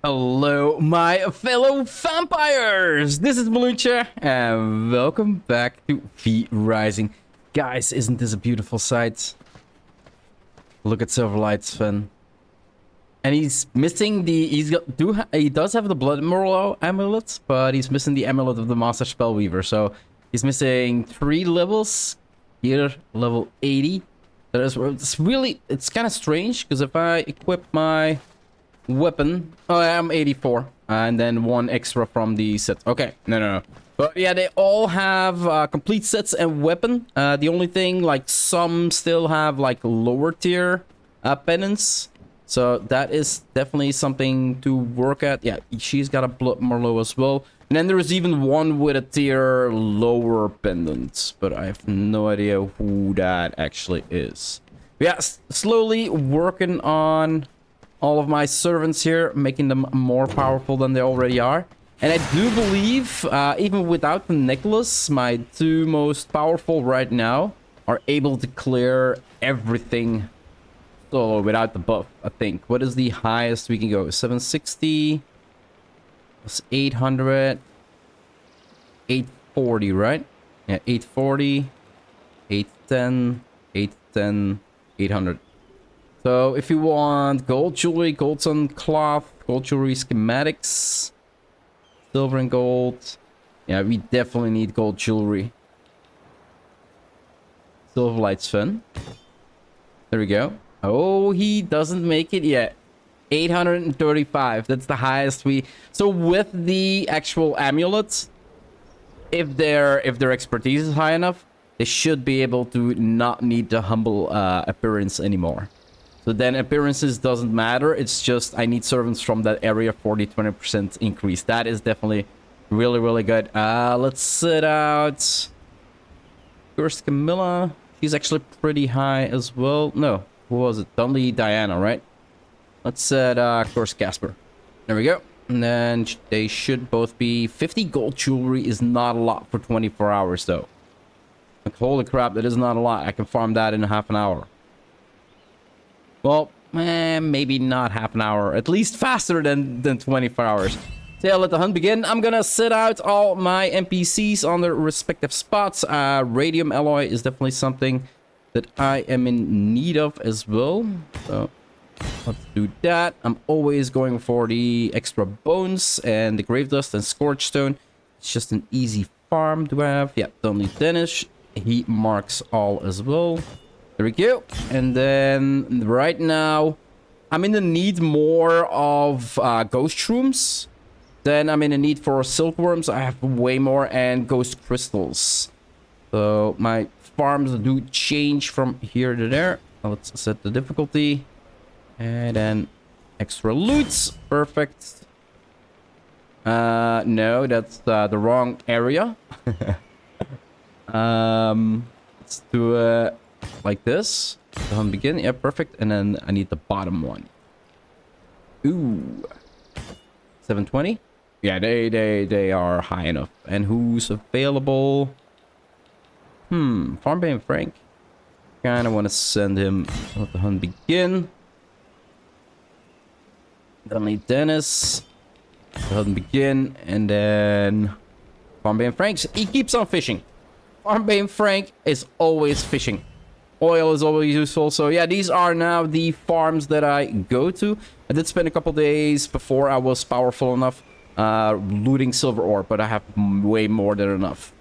Hello, my fellow vampires! This is Mloentje, and welcome back to V Rising. Guys, isn't this a beautiful sight? Look at Silverlight's Sven. And he's missing the... he does have the Blood Merlot amulet, but he's missing the amulet of the Master Spellweaver. So he's missing 3 levels. Here, level 80. It's kind of strange, because if I equip my weapon... Oh, I'm 84. And then 1 extra from the set. Okay, no. But yeah, they all have complete sets and weapon. The only thing, like, some still have, like, lower tier pendants. So that is definitely something to work at. Yeah, she's got a Blood Merlot as well. And then there is even one with a tier lower pendant. But I have no idea who that actually is. Yeah, slowly working on all of my servants here, making them more powerful than they already are. And I do believe, even without the necklace, my 2 most powerful right now are able to clear everything solo without the buff, I think. What is the highest we can go? 760 plus 800, 840, right? Yeah, 840, 810, 810, 800. So if you want gold jewelry, gold sun cloth, gold jewelry schematics, silver and gold. Yeah, we definitely need gold jewelry. Silverlight's fun. There we go. Oh, he doesn't make it yet. 835. That's the highest we... So with the actual amulets, if their expertise is high enough, they should be able to not need the humble appearance anymore. So then appearances doesn't matter. It's just I need servants from that area for the 20% increase. That is definitely really good. Let's set out first Camilla. She's actually pretty high as well. No, who was it? Only Diana, right? Let's set course Casper. There we go. And then they should both be 50 gold jewelry is not a lot for 24 hours though. Like, holy crap, that is not a lot. I can farm that in half an hour. Well, maybe not half an hour. At least faster than 24 hours. So yeah, let the hunt begin. I'm gonna set out all my NPCs on their respective spots. Radium alloy is definitely something that I am in need of as well. So let's do that. I'm always going for the extra bones and the grave dust and scorch stone. It's just an easy farm. Do I have? Yeah, don't need Danish. He marks all as well. There we go. And then right now, I'm in the need more of ghost shrooms. Then I'm in the need for silkworms. I have way more, and ghost crystals. So my farms do change from here to there. Let's set the difficulty. And then extra loots. Perfect. No, that's the wrong area. Let's do like this. The hunt begin. Yeah, perfect. And then I need the bottom one. Ooh. 720. Yeah, they are high enough. And who's available? Farmbay and Frank. Kinda want to send him. Let the hunt begin. Then need Dennis. The hunt begin. And then Farmbay and Frank. He keeps on fishing. Farmbay and Frank is always fishing. Oil is always useful. So yeah, these are now the farms that I go to. I did spend a couple days before I was powerful enough looting silver ore, but I have way more than enough.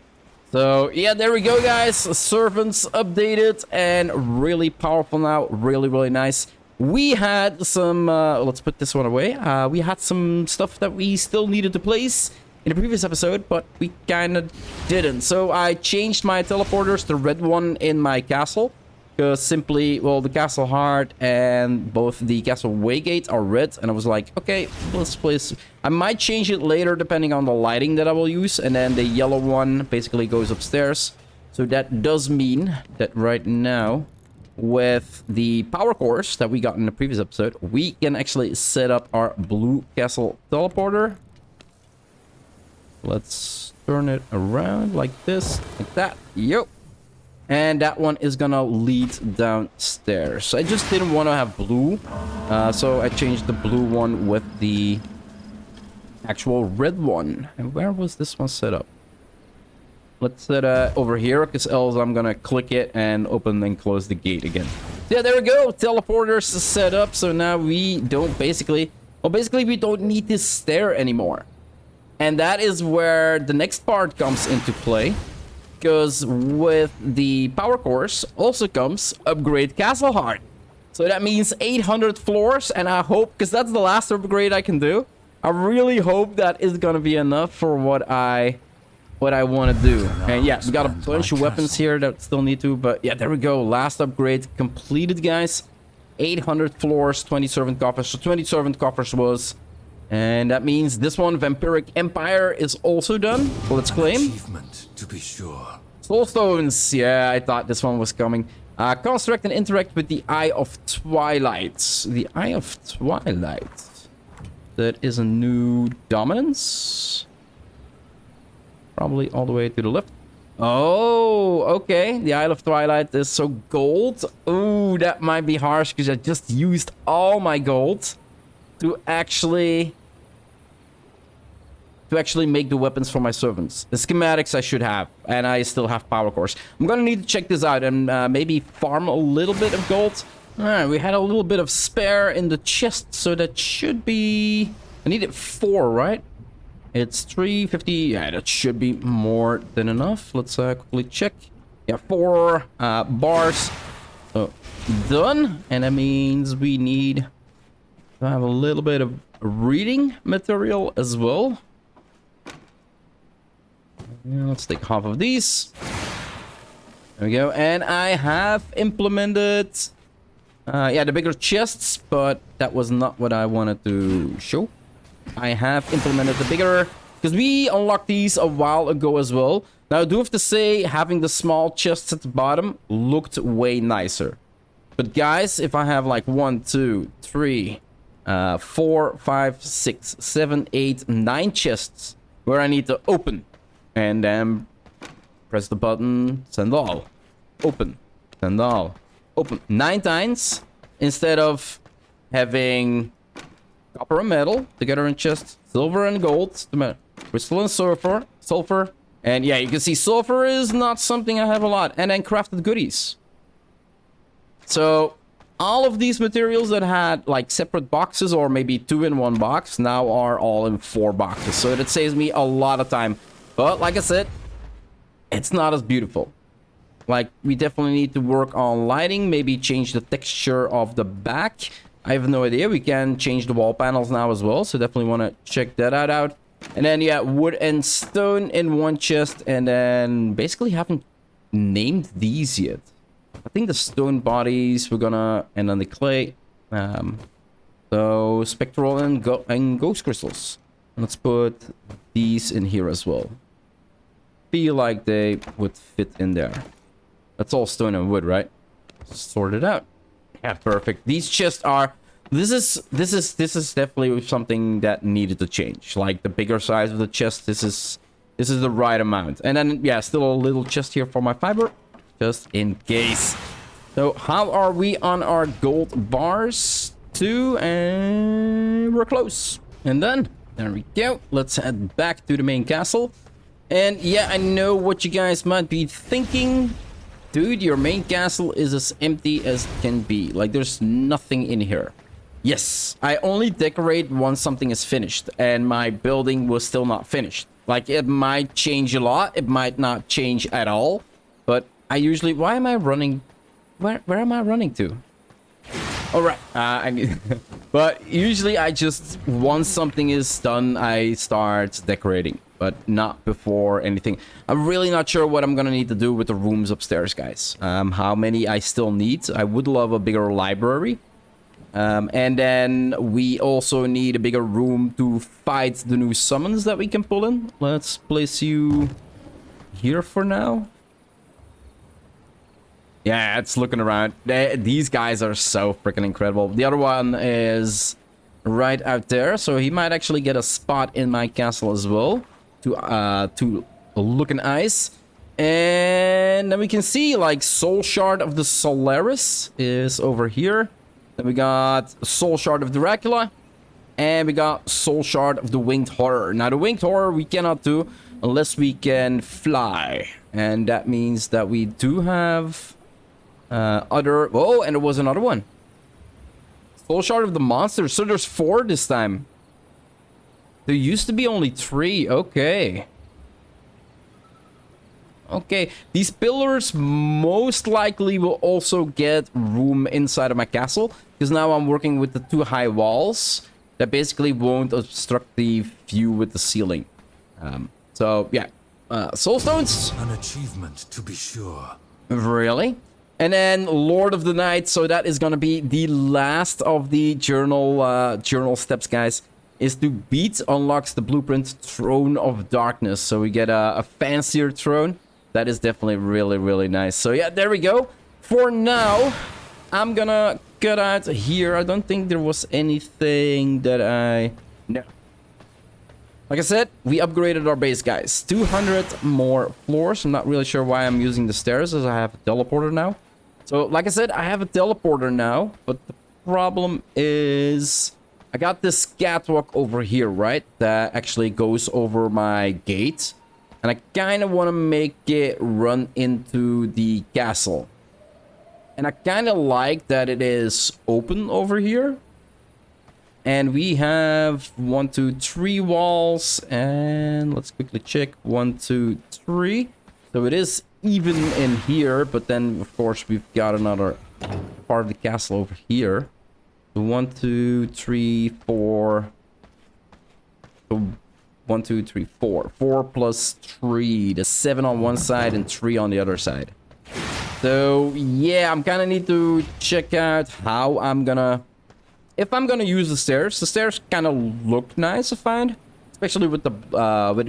So yeah, there we go, guys. Servants updated and really powerful now. Really nice. We had some let's put this one away. We had some stuff that we still needed to place in the previous episode, but we kind of didn't. So I changed my teleporters to red one in my castle. Because simply, well, the castle heart and both the castle waygate are red. And I was like, okay, let's place... I might change it later depending on the lighting that I will use. And then the yellow one basically goes upstairs. So that does mean that right now, with the power cores that we got in the previous episode, we can actually set up our blue castle teleporter. Let's turn it around like this, like that. Yup. And that one is gonna lead downstairs. I just didn't want to have blue. So I changed the blue one with the actual red one. And where was this one set up? Let's set over here, because else I'm gonna click it and open and close the gate again. Yeah, there we go. Teleporters set up, so now we don't basically... Well, basically we don't need this stair anymore. And that is where the next part comes into play. Because with the power cores also comes upgrade Castle Heart. So that means 800 floors, and I hope, because that's the last upgrade I can do. I really hope that is gonna be enough for what I want to do. And yeah, we got a bunch of weapons here that still need to, but yeah, there we go. Last upgrade completed, guys. 800 floors, 20 servant coffers. So 20 servant coffers was, and that means this one, Vampiric Empire, is also done. So let's claim. Achievement, to be sure. Soulstones. Yeah, I thought this one was coming. Construct and interact with the Eye of Twilight. The Eye of Twilight. That is a new dominance. Probably all the way to the left. Oh, okay. The Isle of Twilight is so gold. Ooh, that might be harsh because I just used all my gold to actually make the weapons for my servants. The schematics I should have, and I still have power cores. I'm gonna need to check this out and maybe farm a little bit of gold. All right, we had a little bit of spare in the chest, so that should be... I needed 4, right? It's 350. Yeah, that should be more than enough. Let's quickly check. Yeah, 4 bars. So, done. And that means we need to have a little bit of reading material as well. Yeah, let's take half of these. There we go. And I have implemented... yeah, the bigger chests, but that was not what I wanted to show. I have implemented the bigger, because we unlocked these a while ago as well. Now, I do have to say, having the small chests at the bottom looked way nicer. But guys, if I have like 1, 2, 3, 4, 5, 6, 7, 8, 9 chests where I need to open and then press the button, send all, open, send all, open 9 times instead of having copper and metal together in chest, silver and gold, crystal and sulfur, and yeah, you can see sulfur is not something I have a lot, and then crafted goodies. So all of these materials that had like separate boxes or maybe 2 in 1 box now are all in 4 boxes, so that saves me a lot of time. But like I said, it's not as beautiful. Like, we definitely need to work on lighting, maybe change the texture of the back. I have no idea. We can change the wall panels now as well, so definitely want to check that out. And then, yeah, wood and stone in 1 chest, and then basically haven't named these yet. I think the stone bodies we're gonna, and then the clay. So spectral and ghost crystals. And let's put these in here as well. Feel like they would fit in there. That's all stone and wood, right? Sort it out. Yeah, perfect. These chests are... This is definitely something that needed to change. Like, the bigger size of the chest, this is the right amount. And then, yeah, still a little chest here for my fiber, just in case. So, how are we on our gold bars? 2, and we're close. And then, there we go. Let's head back to the main castle. And yeah, I know what you guys might be thinking. Dude, your main castle is as empty as can be. Like, there's nothing in here. Yes, I only decorate once something is finished, and my building was still not finished. Like, it might change a lot, it might not change at all, but I usually... Why am I running? Where am I running to? All right, but usually I just, once something is done, I start decorating, but not before anything. I'm really not sure what I'm gonna need to do with the rooms upstairs, guys. How many I still need. I would love a bigger library. And then we also need a bigger room to fight the new summons that we can pull in. Let's place you here for now. Yeah, it's looking around. These guys are so freaking incredible. The other one is right out there, so he might actually get a spot in my castle as well to look nice. And then we can see, like, Soul Shard of the Solaris is over here. Then we got Soul Shard of Dracula. And we got Soul Shard of the Winged Horror. Now, the Winged Horror we cannot do unless we can fly. And that means that we do have other... Oh, and there was another one. Soul Shard of the Monster. So there's 4 this time. There used to be only 3. Okay. Okay. These pillars most likely will also get room inside of my castle. Because now I'm working with the 2 high walls that basically won't obstruct the view with the ceiling. So, yeah. Soul Stones. An achievement, to be sure. Really? And then Lord of the Night. So that is going to be the last of the journal steps, guys. Is to beat unlocks the blueprint Throne of Darkness. So we get a fancier throne. That is definitely really, really nice. So yeah, there we go. For now, I'm gonna cut out here. I don't think there was anything that I... No. Like I said, we upgraded our base, guys. 200 more floors. I'm not really sure why I'm using the stairs, as I have a teleporter now. So, like I said, I have a teleporter now. But the problem is... I got this catwalk over here, right? That actually goes over my gate. And I kind of want to make it run into the castle. And I kind of like that it is open over here. And we have 1, 2, 3 walls. And let's quickly check. 1, 2, 3. So it is even in here. But then, of course, we've got another part of the castle over here. 1, 2, 3, 4. So 1, 2, 3, 4. 4 plus 3. There's 7 on one side and 3 on the other side. So yeah, I'm kind of need to check out how I'm gonna... If I'm gonna use the stairs. The stairs kind of look nice, I find. Especially with the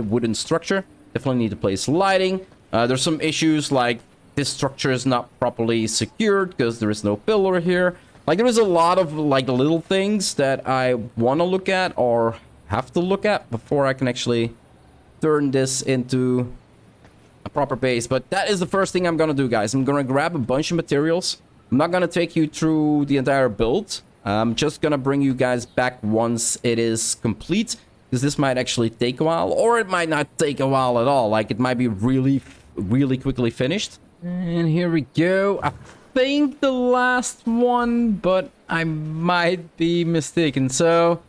wooden structure. Definitely need to place lighting. There's some issues like this structure is not properly secured because there is no pillar here. Like, there is a lot of, like, little things that I want to look at or have to look at before I can actually turn this into a proper base. But that is the first thing I'm going to do, guys. I'm going to grab a bunch of materials. I'm not going to take you through the entire build. I'm just going to bring you guys back once it is complete. Because this might actually take a while, or it might not take a while at all. Like, it might be really, really quickly finished. And here we go. I think the last one, but I might be mistaken. So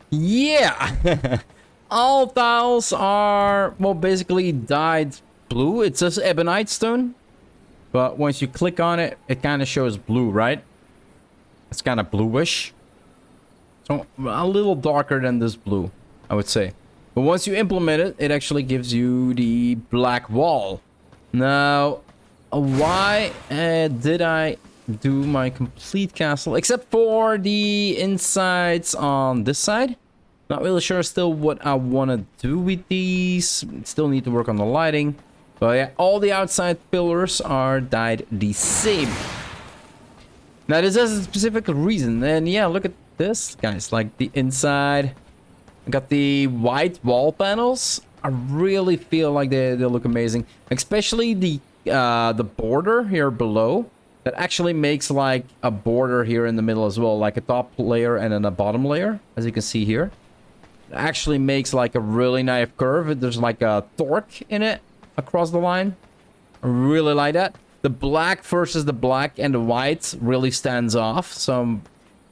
yeah. All tiles are, well, basically dyed blue. It says ebonite stone, but once you click on it, it kind of shows blue, right? It's kind of bluish, so a little darker than this blue, I would say. But once you implement it, it actually gives you the black wall. Now, why did I do my complete castle? Except for the insides on this side. Not really sure still what I want to do with these. Still need to work on the lighting. But yeah, all the outside pillars are dyed the same. Now, this has a specific reason. And yeah, look at this, guys. Like, the inside. I got the white wall panels. I really feel like they look amazing. Especially the border here below. That actually makes like a border here in the middle as well. Like a top layer and then a bottom layer. As you can see here. It actually makes like a really nice curve. There's like a torque in it across the line. I really like that. The black versus the black and the white really stands off. So I'm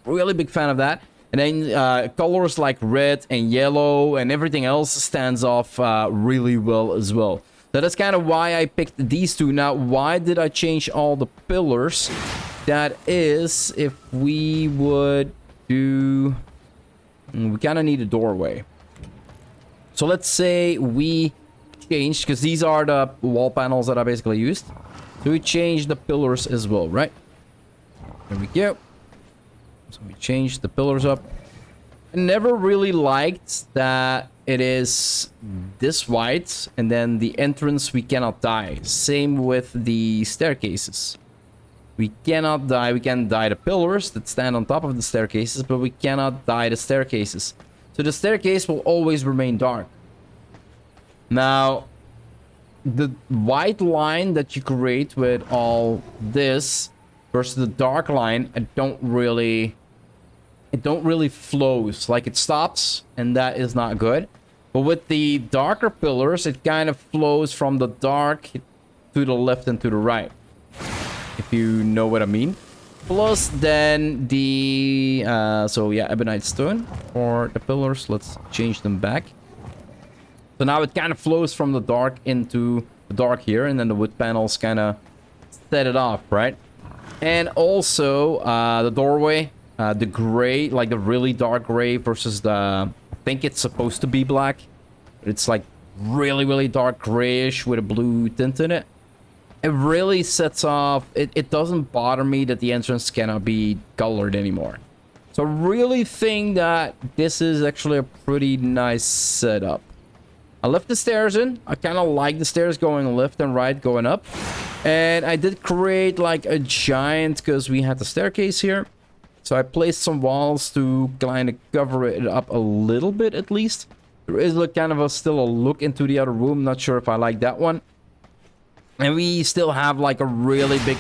really big fan of that. And then colors like red and yellow and everything else stands off really well as well. So that's kind of why I picked these two. Now, why did I change all the pillars? That is, if we would do... We kind of need a doorway. So let's say we changed, because these are the wall panels that I basically used. So we changed the pillars as well, right? There we go. So we changed the pillars up. I never really liked that it is this white, and then the entrance we cannot dye. Same with the staircases. We cannot dye. We can dye the pillars that stand on top of the staircases, but we cannot dye the staircases. So the staircase will always remain dark. Now, the white line that you create with all this versus the dark line, I don't really it don't really flows. Like it stops, and that is not good. But with the darker pillars, it kind of flows from the dark to the left and to the right, if you know what I mean. Plus then the so yeah, ebonite stone for the pillars. Let's change them back. So now it kind of flows from the dark into the dark here, and then the wood panels kind of set it off, right? And also the doorway, the gray, like the really dark gray versus the, I think it's supposed to be black. It's like really dark grayish with a blue tint in it. It really sets off, it doesn't bother me that the entrance cannot be colored anymore. So I really think that this is actually a pretty nice setup. I left the stairs in. I kind of like the stairs going left and right, going up. And I did create like a giant, because we had the staircase here. So I placed some walls to kind of cover it up a little bit at least. There is kind of still a look into the other room. Not sure if I like that one. And we still have like a really big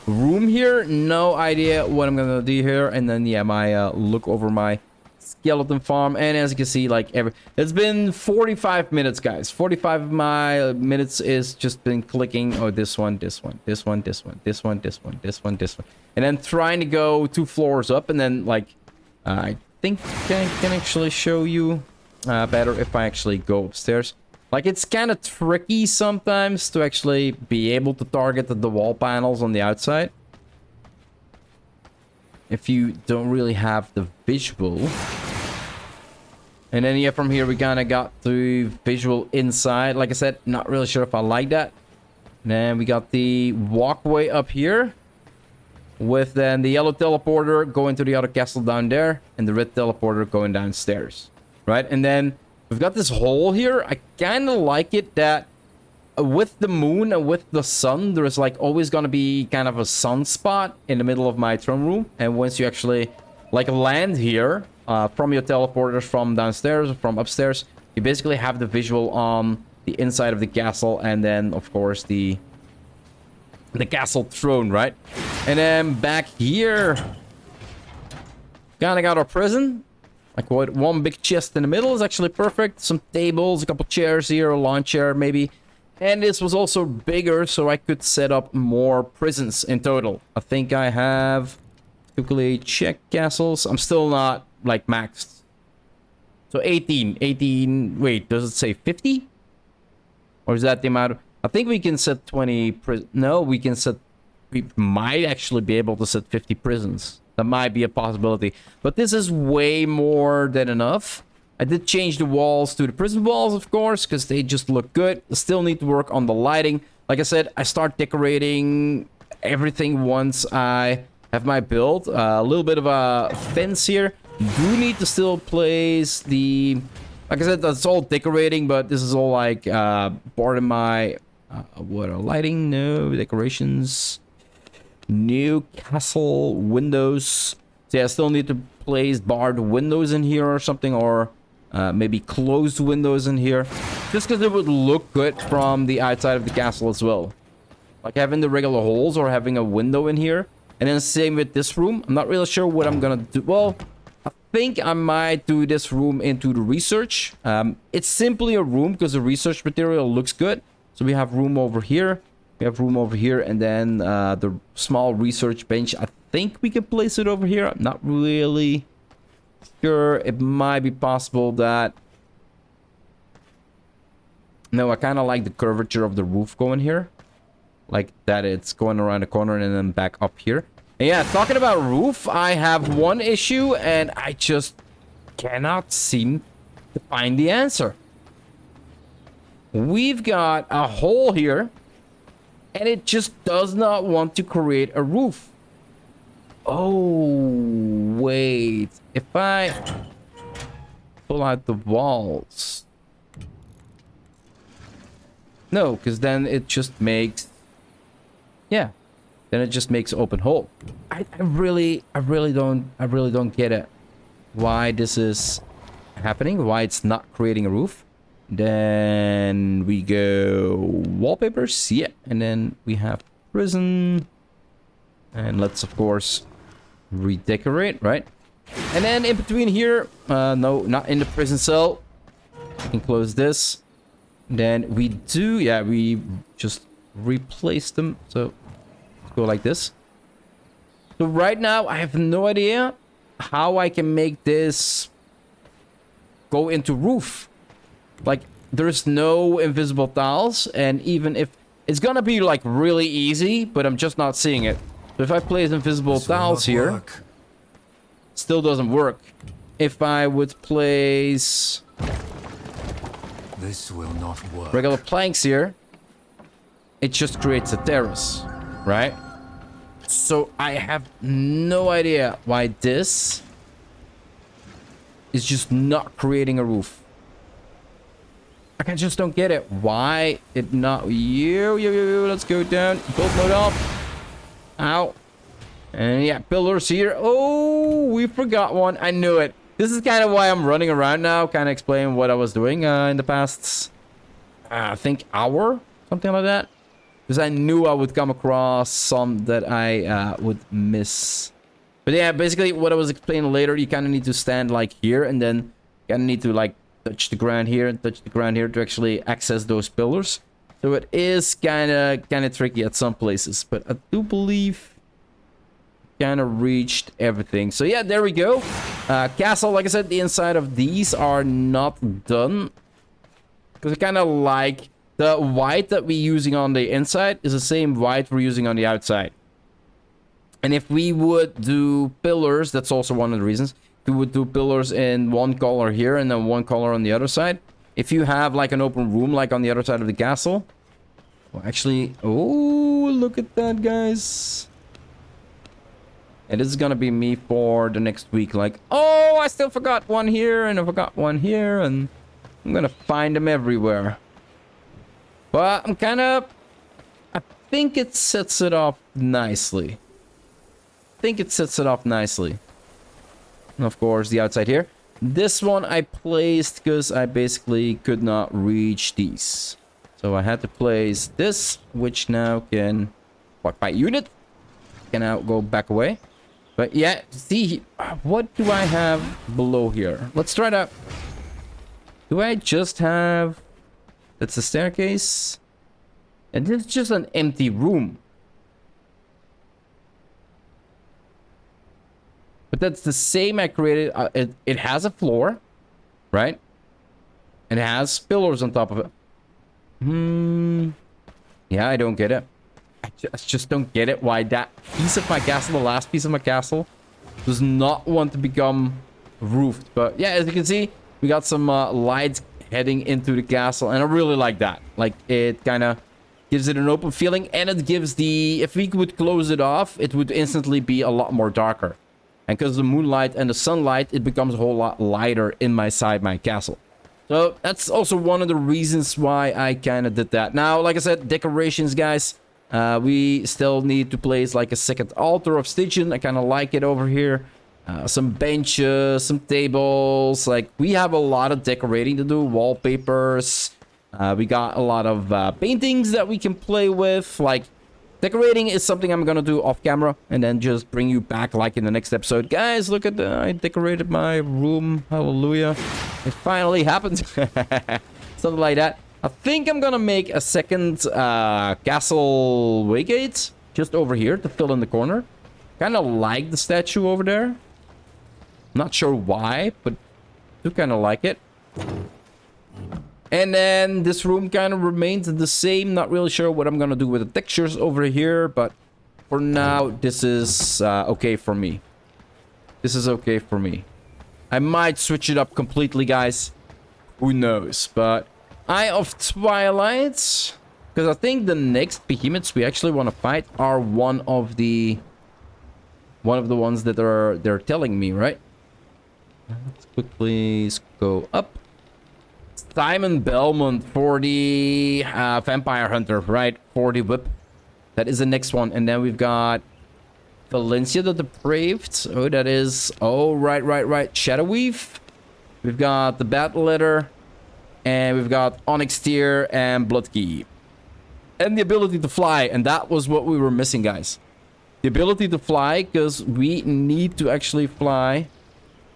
room here. No idea what I'm gonna do here. And then yeah, my look over my skeleton farm. And as you can see, like it's been 45 minutes, guys. 45 of my minutes is just been clicking. Oh, this one, this one, this one, this one, this one, this one, this one, this one, and then trying to go 2 floors up. And then like I think I can actually show you better if I actually go upstairs. Like, it's kind of tricky sometimes to actually be able to target the wall panels on the outside, if you don't really have the visual. And then yeah, from here we kind of got the visual inside. Like I said, not really sure if I like that. And then we got the walkway up here, with then the yellow teleporter going to the other castle down there, and the red teleporter going downstairs, right? And then we've got this hole here. I kind of like it that with the moon and with the sun, there's like always going to be kind of a sunspot in the middle of my throne room. And once you actually like land here from your teleporters from downstairs or from upstairs, you basically have the visual on the inside of the castle, and then of course the castle throne, right? And then back here, kind of got our prison. Like what, one big chest in the middle is actually perfect. Some tables, a couple chairs here, a lawn chair maybe. And this was also bigger, so I could set up more prisons in total. I think I have, quickly check castles. I'm still not like maxed. So 18, wait, does it say 50? Or is that the amount of, I think we can set 20, no, we can set, we might actually be able to set 50 prisons. That might be a possibility. But this is way more than enough. I did change the walls to the prison walls, of course, because they just look good. I still need to work on the lighting. Like I said, I start decorating everything once I have my build. A little bit of a fence here. Do need to still place the... Like I said, that's all decorating, but this is all like part of my... what, lighting? No, decorations... New castle windows. So yeah, I still need to place barred windows in here or something, or maybe closed windows in here, just because it would look good from the outside of the castle as well. Like having the regular holes or having a window in here. And then same with this room. I'm not really sure what I'm gonna do. Well, I think I might do this room into the research. It's simply a room because the research material looks good. So we have room over here. We have room over here, and then the small research bench. I think we can place it over here. I'm not really sure. It might be possible that... No, I kind of like the curvature of the roof going here. Like that it's going around the corner and then back up here. And yeah, talking about roof, I have one issue, and I just cannot seem to find the answer. We've got a hole here, and it just does not want to create a roof. Oh, wait. If I pull out the walls... No, because then it just makes... Yeah. Then it just makes open hole. I really don't get it. Why this is happening. Why it's not creating a roof. Then we go wallpapers, yeah, and then we have prison, and let's of course redecorate, right? And then in between here, no, not in the prison cell. We can close this. Then we do, yeah, we just replace them. So let's go like this. So right now, I have no idea how I can make this go into roof. Like, there's no invisible tiles. And even if it's gonna be like really easy, but I'm just not seeing it. So if I place invisible tiles here, still doesn't work. If I would place This will not work. regular planks here, it just creates a terrace, right? So I have no idea why this is just not creating a roof. Like, I just don't get it. Why it not? Yo, let's go down. Build mode off. Ow. And yeah, pillars here. Oh, we forgot one. I knew it. This is kind of why I'm running around now. Kind of explain what I was doing in the past, I think, hour. Something like that. Because I knew I would come across some that I would miss. But yeah, basically what I was explaining later, you kind of need to stand like here. And then you kind of need to like touch the ground here and touch the ground here to actually access those pillars. So it is kind of tricky at some places. But I do believe kind of reached everything. So yeah, there we go. Castle, like I said, the inside of these are not done. Because I kind of like the white that we're using on the inside is the same white we're using on the outside. And if we would do pillars, that's also one of the reasons. We would do pillars in one color here and then one color on the other side. If you have like an open room like on the other side of the castle. Well, actually, oh, look at that, guys. And this is gonna be me for the next week. Like, oh, I still forgot one here and I forgot one here. And I'm gonna find them everywhere. But I'm kind of... I think it sets it off nicely. And of course, the outside here. This one I placed because I basically could not reach these. So I had to place this, which now can... What, by unit? Can now go back away. But yeah, see, what do I have below here? Let's try that. Do I just have... That's the staircase. And this is just an empty room. But that's the same I created. It has a floor, right? And it has pillars on top of it. Yeah, I don't get it. I just don't get it why that piece of my castle, the last piece of my castle, does not want to become roofed. But yeah, as you can see, we got some lights heading into the castle, and I really like that. Like, it kind of gives it an open feeling, and it gives the... If we would close it off, it would instantly be a lot more darker. And because of the moonlight and the sunlight, it becomes a whole lot lighter inside my castle. So that's also one of the reasons why I kind of did that. Now, like I said, decorations, guys. We still need to place like a second altar of Stygian. I kind of like it over here. Some benches, some tables. Like, we have a lot of decorating to do. Wallpapers. We got a lot of paintings that we can play with. Like, decorating is something I'm gonna do off camera and then just bring you back like in the next episode. Guys, look at that. I decorated my room. Hallelujah. It finally happened. Something like that. I think I'm gonna make a second castle waygate just over here to fill in the corner. Kind of like the statue over there. Not sure why, but I do kind of like it. And then this room kind of remains the same. Not really sure what I'm gonna do with the textures over here, but for now, this is okay for me. This is okay for me. I might switch it up completely, guys. Who knows? But Eye of Twilight, because I think the next behemoths we actually want to fight are one of the ones that they're telling me, right? Let's quickly go up. Simon Belmont for the Vampire Hunter, right? For the whip. That is the next one. And then we've got Valencia the Depraved. Oh, that is... Oh, right. Shadow Weave. We've got the Battle Letter. And we've got Onyx Tear and Blood Key. And the ability to fly. And that was what we were missing, guys. The ability to fly, because we need to actually fly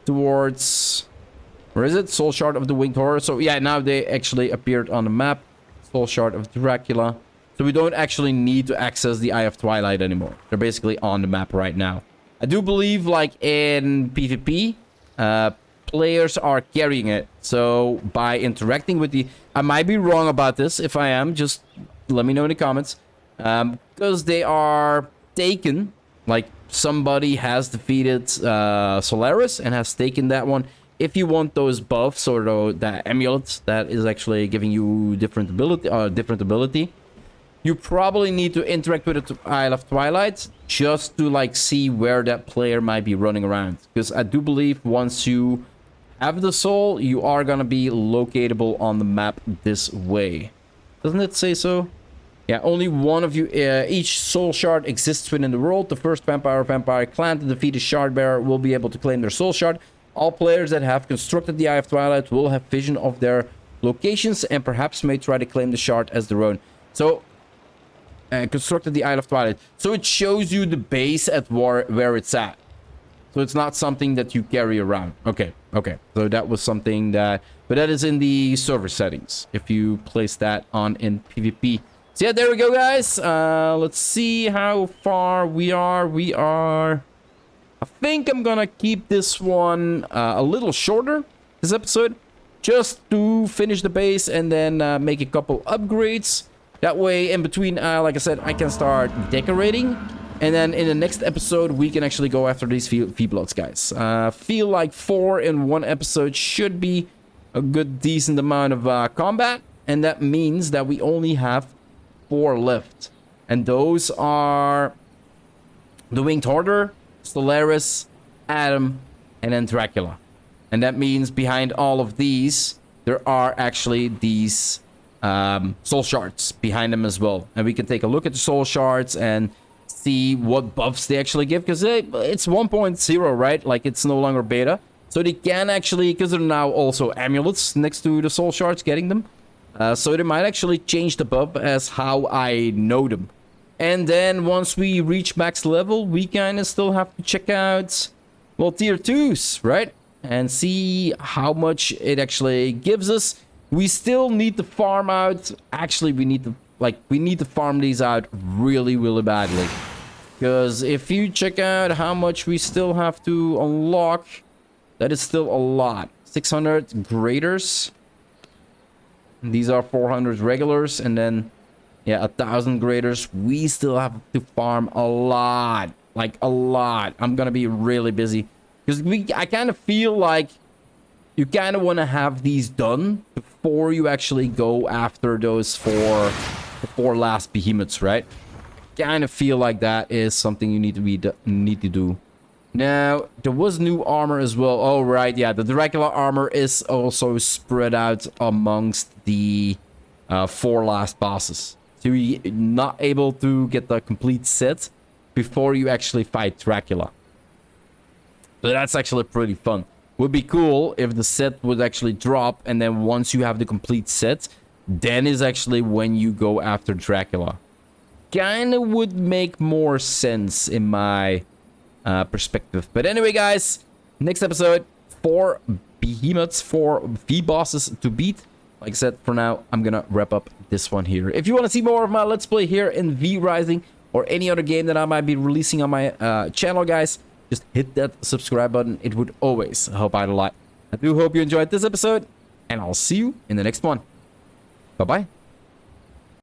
towards... Where is it? Soul Shard of the Winged Horror. So yeah, now they actually appeared on the map. Soul Shard of Dracula. So we don't actually need to access the Eye of Twilight anymore. They're basically on the map right now. I do believe, like in PvP, players are carrying it. So by interacting with the... I might be wrong about this. If I am, just let me know in the comments. Because they are taken. Like somebody has defeated Solaris and has taken that one. If you want those buffs or the amulets that is actually giving you different ability, you probably need to interact with the Isle of Twilight just to like see where that player might be running around. Because I do believe once you have the soul, you are gonna be locatable on the map this way. Doesn't it say so? Yeah, only one of you, each soul shard exists within the world. The first vampire clan to defeat a shard bearer will be able to claim their soul shard. All players that have constructed the Eye of Twilight will have vision of their locations and perhaps may try to claim the shard as their own. So, constructed the Eye of Twilight. So it shows you the base at where it's at. So it's not something that you carry around. Okay. So that was something that... But that is in the server settings. If you place that on in PvP. So yeah, there we go, guys. Let's see how far we are. I think I'm gonna keep this one a little shorter, this episode, just to finish the base and then make a couple upgrades. That way, in between, like I said, I can start decorating. And then in the next episode, we can actually go after these V-Bloods, guys. Feel like 4 in one episode should be a good, decent amount of combat. And that means that we only have 4 left. And those are the Winged Hoarder, Solaris, Adam, and then Dracula. And that means behind all of these, there are actually these soul shards behind them as well. And we can take a look at the soul shards and see what buffs they actually give. Because it's 1.0, right? Like, it's no longer beta. So they can actually, because they're now also amulets next to the soul shards, getting them. So they might actually change the buff as how I know them. And then once we reach max level, we kind of still have to check out, well, tier 2s, right? And see how much it actually gives us. We still need to farm out. Actually, we need to farm these out really, really badly. Because if you check out how much we still have to unlock, that is still a lot. 600 graders. These are 400 regulars, and then... yeah, 1,000 graders. We still have to farm a lot. Like, a lot. I'm gonna be really busy. Because I kind of feel like you kind of want to have these done before you actually go after those the 4 last behemoths, right? Kind of feel like that is something you need to do. Now, there was new armor as well. Oh, right, yeah. The Dracula armor is also spread out amongst the 4 last bosses. So you're not able to get the complete set before you actually fight Dracula. So that's actually pretty fun. Would be cool if the set would actually drop, and then once you have the complete set, then is actually when you go after Dracula. Kinda would make more sense in my perspective. But anyway, guys, next episode, 4 behemoths, 4 V-bosses to beat. Like I said, for now, I'm gonna wrap up this one here. If you want to see more of my Let's Play here in V Rising or any other game that I might be releasing on my channel, guys, just hit that subscribe button. It would always help out a lot. I do hope you enjoyed this episode, and I'll see you in the next one. Bye-bye.